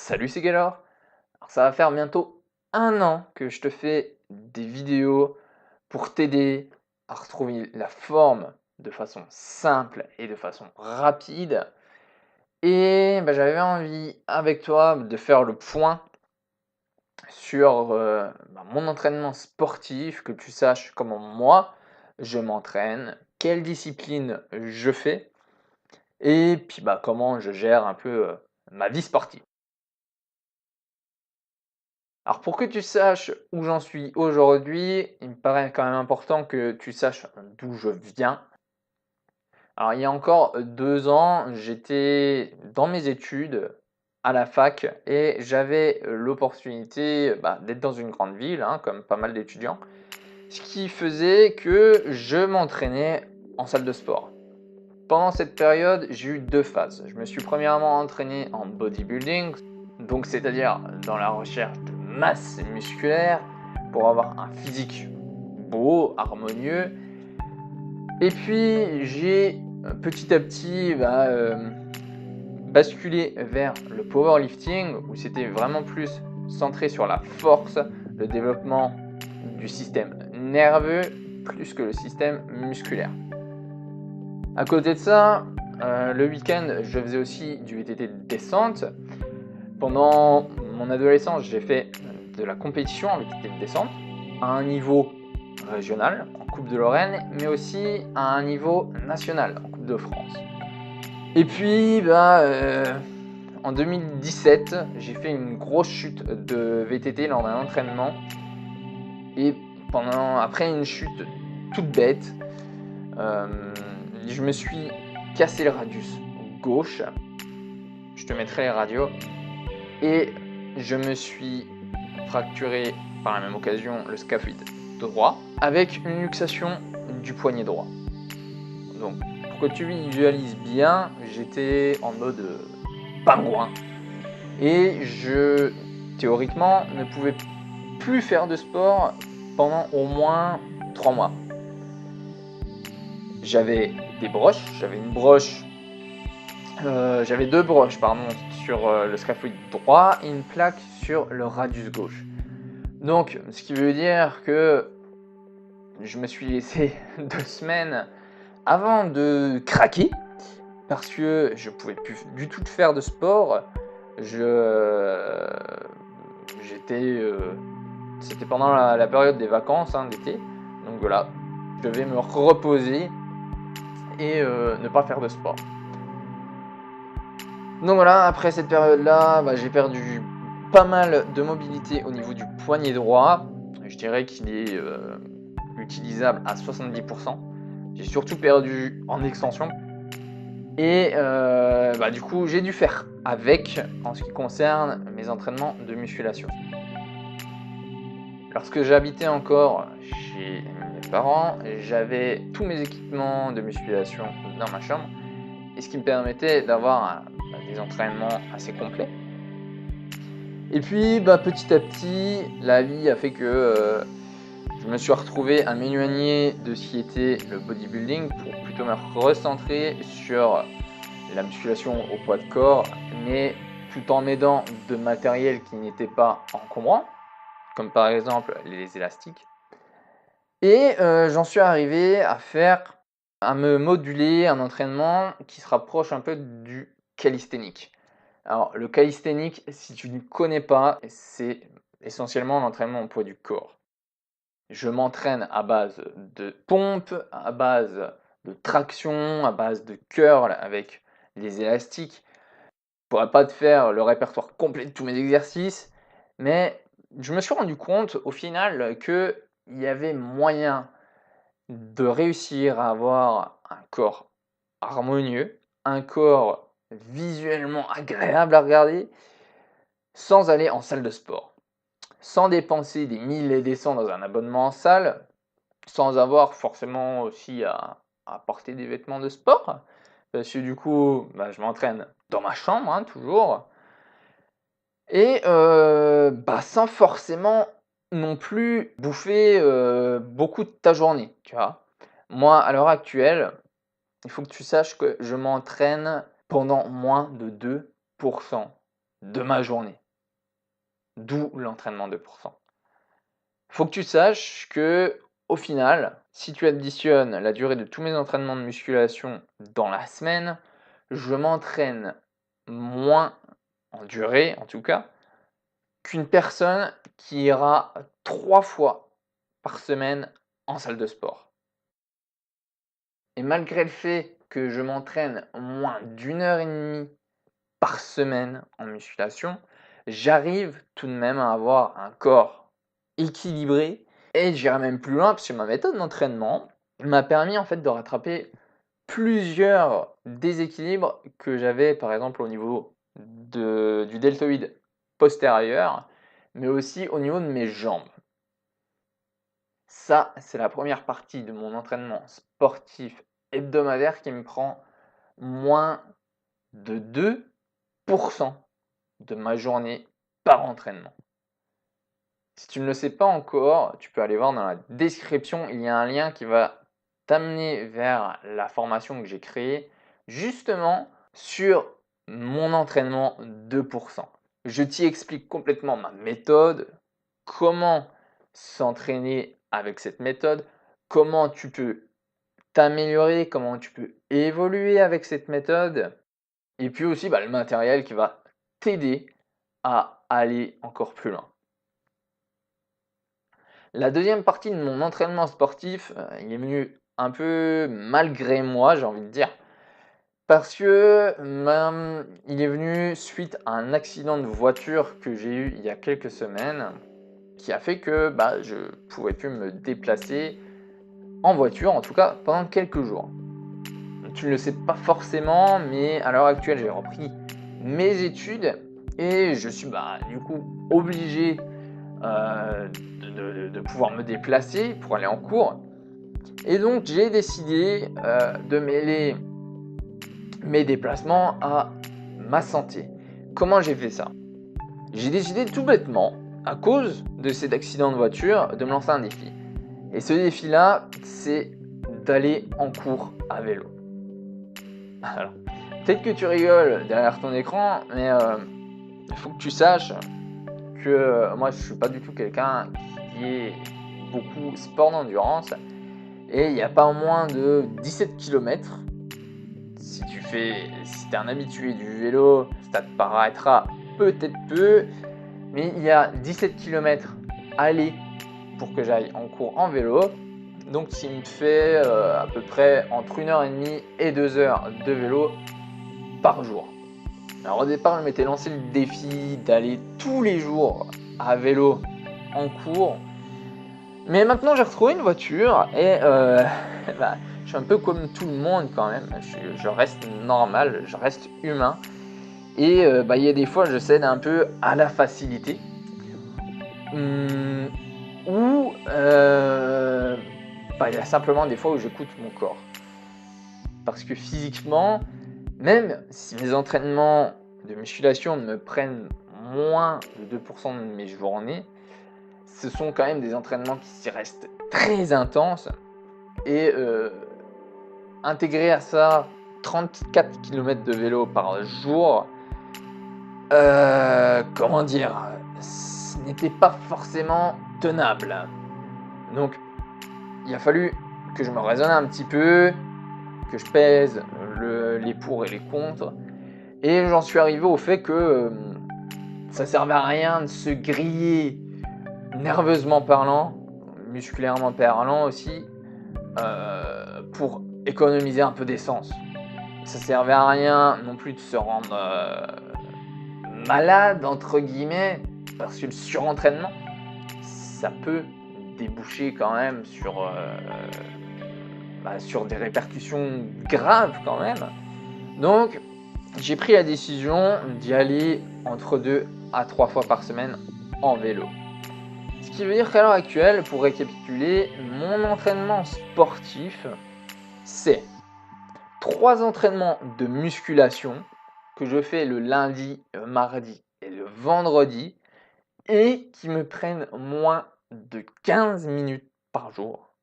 Salut, c'est Gaylor. Alors, ça va faire bientôt 1 an que je te fais des vidéos pour t'aider à retrouver la forme de façon simple et de façon rapide. Et j'avais envie avec toi de faire le point sur mon entraînement sportif, que tu saches comment moi je m'entraîne, quelle discipline je fais et puis comment je gère un peu ma vie sportive. Alors pour que tu saches où j'en suis aujourd'hui, il me paraît quand même important que tu saches d'où je viens. Alors il y a encore 2 ans, j'étais dans mes études à la fac et j'avais l'opportunité, d'être dans une grande ville, hein, comme pas mal d'étudiants. Ce qui faisait que je m'entraînais en salle de sport. Pendant cette période, j'ai eu 2 phases. Je me suis premièrement entraîné en bodybuilding, donc c'est-à-dire dans la recherche de masse musculaire pour avoir un physique beau, harmonieux. Et puis j'ai petit à petit basculé vers le powerlifting où c'était vraiment plus centré sur la force, le développement du système nerveux plus que le système musculaire. À côté de ça, le week-end, je faisais aussi du VTT de descente. Pendant mon adolescence, j'ai fait de la compétition en VTT de descente à un niveau régional, en Coupe de Lorraine, mais aussi à un niveau national, en Coupe de France. Et puis, en 2017, j'ai fait une grosse chute de VTT lors d'un entraînement. Et après une chute toute bête, je me suis cassé le radius gauche. Je te mettrai les radios. Et je me suis fracturé par la même occasion le scaphoïde droit avec une luxation du poignet droit. Donc, pour que tu visualises bien, j'étais en mode pingouin. Et je, théoriquement, ne pouvais plus faire de sport pendant au moins 3 mois. J'avais des broches, j'avais 2 broches sur le scaphoïde droit et une plaque sur le radius gauche. Donc, ce qui veut dire que je me suis laissé 2 semaines avant de craquer parce que je pouvais plus du tout faire de sport. C'était pendant la période des vacances d'été, donc voilà, je devais me reposer et ne pas faire de sport. Donc voilà, après cette période-là, j'ai perdu pas mal de mobilité au niveau du poignet droit. Je dirais qu'il est utilisable à 70%. J'ai surtout perdu en extension. Et du coup, j'ai dû faire avec en ce qui concerne mes entraînements de musculation. Lorsque j'habitais encore chez mes parents, j'avais tous mes équipements de musculation dans ma chambre, et ce qui me permettait d'avoir des entraînements assez complets. Et puis petit à petit, la vie a fait que je me suis retrouvé à m'éloigner de ce qui était le bodybuilding pour plutôt me recentrer sur la musculation au poids de corps, mais tout en m'aidant de matériel qui n'était pas encombrant, comme par exemple les élastiques. Et j'en suis arrivé à me moduler un entraînement qui se rapproche un peu du calisthénique. Alors le calisthénique, si tu ne connais pas, c'est essentiellement l'entraînement au poids du corps. Je m'entraîne à base de pompe, à base de traction, à base de curl avec les élastiques. Je pourrais pas te faire le répertoire complet de tous mes exercices, mais je me suis rendu compte au final qu'il y avait moyen de réussir à avoir un corps harmonieux, un corps visuellement agréable à regarder, sans aller en salle de sport, sans dépenser des 1000 et des cents dans un abonnement en salle, sans avoir forcément aussi à porter des vêtements de sport, parce que du coup, je m'entraîne dans ma chambre, toujours, et sans forcément non plus bouffer beaucoup de ta journée, tu vois. Moi, à l'heure actuelle, il faut que tu saches que je m'entraîne pendant moins de 2% de ma journée. D'où l'entraînement 2%. Faut que tu saches que, au final, si tu additionnes la durée de tous mes entraînements de musculation dans la semaine, je m'entraîne moins en durée, en tout cas, qu'une personne qui ira 3 fois par semaine en salle de sport. Et malgré le fait que je m'entraîne moins d'1 heure et demie par semaine en musculation, j'arrive tout de même à avoir un corps équilibré et j'irai même plus loin parce que ma méthode d'entraînement m'a permis en fait de rattraper plusieurs déséquilibres que j'avais par exemple au niveau du deltoïde postérieur, mais aussi au niveau de mes jambes. Ça, c'est la première partie de mon entraînement sportif hebdomadaire qui me prend moins de 2% de ma journée par entraînement. Si tu ne le sais pas encore, tu peux aller voir dans la description, il y a un lien qui va t'amener vers la formation que j'ai créée justement sur mon entraînement 2%. Je t'y explique complètement ma méthode, comment s'entraîner avec cette méthode, comment tu peux t'améliorer, comment tu peux évoluer avec cette méthode, et puis aussi le matériel qui va t'aider à aller encore plus loin. La deuxième partie de mon entraînement sportif, il est venu un peu malgré moi, j'ai envie de dire, parce que, il est venu suite à un accident de voiture que j'ai eu il y a quelques semaines, qui a fait que, je pouvais plus me déplacer en voiture, en tout cas pendant quelques jours. Tu ne le sais pas forcément, mais à l'heure actuelle, j'ai repris mes études et je suis, du coup obligé de pouvoir me déplacer pour aller en cours. Et donc j'ai décidé de mêler mes déplacements à ma santé. Comment j'ai fait ça? J'ai décidé tout bêtement, à cause de cet accident de voiture, de me lancer un défi. Et ce défi-là, c'est d'aller en cours à vélo. Alors, peut-être que tu rigoles derrière ton écran, mais il faut que tu saches que moi je suis pas du tout quelqu'un qui est beaucoup sport d'endurance et il n'y a pas moins de 17 km. Si tu es un habitué du vélo, ça te paraîtra peut-être peu, mais il y a 17 km aller pour que j'aille en cours en vélo. Donc ce qui me fait à peu près entre 1 heure et demie et 2 heures de vélo par jour. Alors au départ, je m'étais lancé le défi d'aller tous les jours à vélo en cours. Mais maintenant, j'ai retrouvé une voiture et je suis un peu comme tout le monde quand même. Je reste normal, je reste humain. Et il y a des fois, je cède un peu à la facilité. Ou il y a simplement des fois où j'écoute mon corps. Parce que physiquement, même si mes entraînements de musculation me prennent moins de 2% de mes journées, ce sont quand même des entraînements qui restent très intenses. Et intégrer à ça 34 km de vélo par jour, comment dire, ce n'était pas forcément tenable. Donc, il a fallu que je me raisonne un petit peu, que je pèse les pour et les contre, et j'en suis arrivé au fait que ça servait à rien de se griller nerveusement parlant, musculairement parlant aussi, pour économiser un peu d'essence. Ça servait à rien non plus de se rendre malade, entre guillemets, parce que le surentraînement, ça peut déboucher quand même sur des répercussions graves quand même. Donc, j'ai pris la décision d'y aller entre 2 à 3 fois par semaine en vélo. Ce qui veut dire qu'à l'heure actuelle, pour récapituler, mon entraînement sportif, c'est 3 entraînements de musculation que je fais le lundi, le mardi et le vendredi et qui me prennent moins de 15 minutes par jour.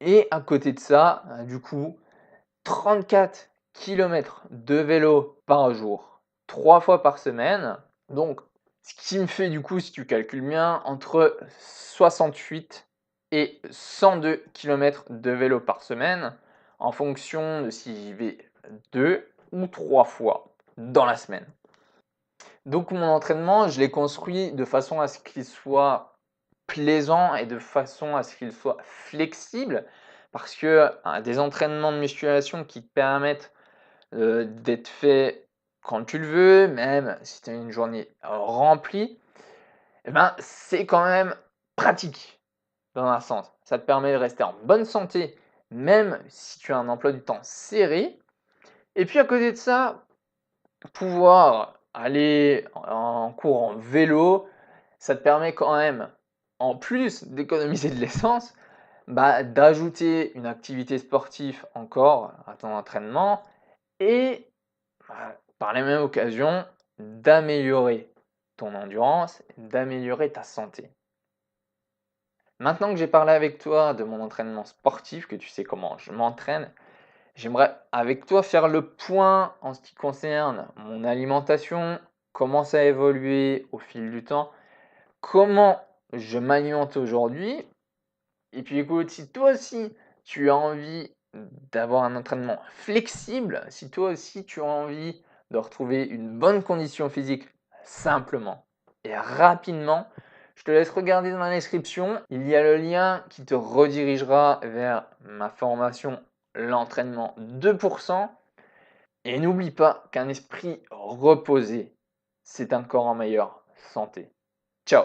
Et à côté de ça, du coup, 34 km de vélo par jour, 3 fois par semaine. Donc, ce qui me fait du coup, si tu calcules bien, entre 68 et 102 km de vélo par semaine, en fonction de si j'y vais 2 ou 3 fois dans la semaine. Donc mon entraînement, je l'ai construit de façon à ce qu'il soit plaisant et de façon à ce qu'il soit flexible, parce que des entraînements de musculation qui te permettent d'être fait quand tu le veux, même si tu as une journée remplie, eh ben, c'est quand même pratique dans un sens. Ça te permet de rester en bonne santé, même si tu as un emploi du temps serré. Et puis à côté de ça, pouvoir aller en cours en vélo, ça te permet quand même, en plus d'économiser de l'essence, bah, d'ajouter une activité sportive encore à ton entraînement et bah, par la même occasion d'améliorer ton endurance, d'améliorer ta santé. Maintenant que j'ai parlé avec toi de mon entraînement sportif, que tu sais comment je m'entraîne, j'aimerais avec toi faire le point en ce qui concerne mon alimentation, comment ça a évolué au fil du temps, comment je m'alimente aujourd'hui. Et puis écoute, si toi aussi tu as envie d'avoir un entraînement flexible, si toi aussi tu as envie de retrouver une bonne condition physique simplement et rapidement, je te laisse regarder dans la description. Il y a le lien qui te redirigera vers ma formation l'entraînement 2%. Et n'oublie pas qu'un esprit reposé, c'est un corps en meilleure santé. Ciao!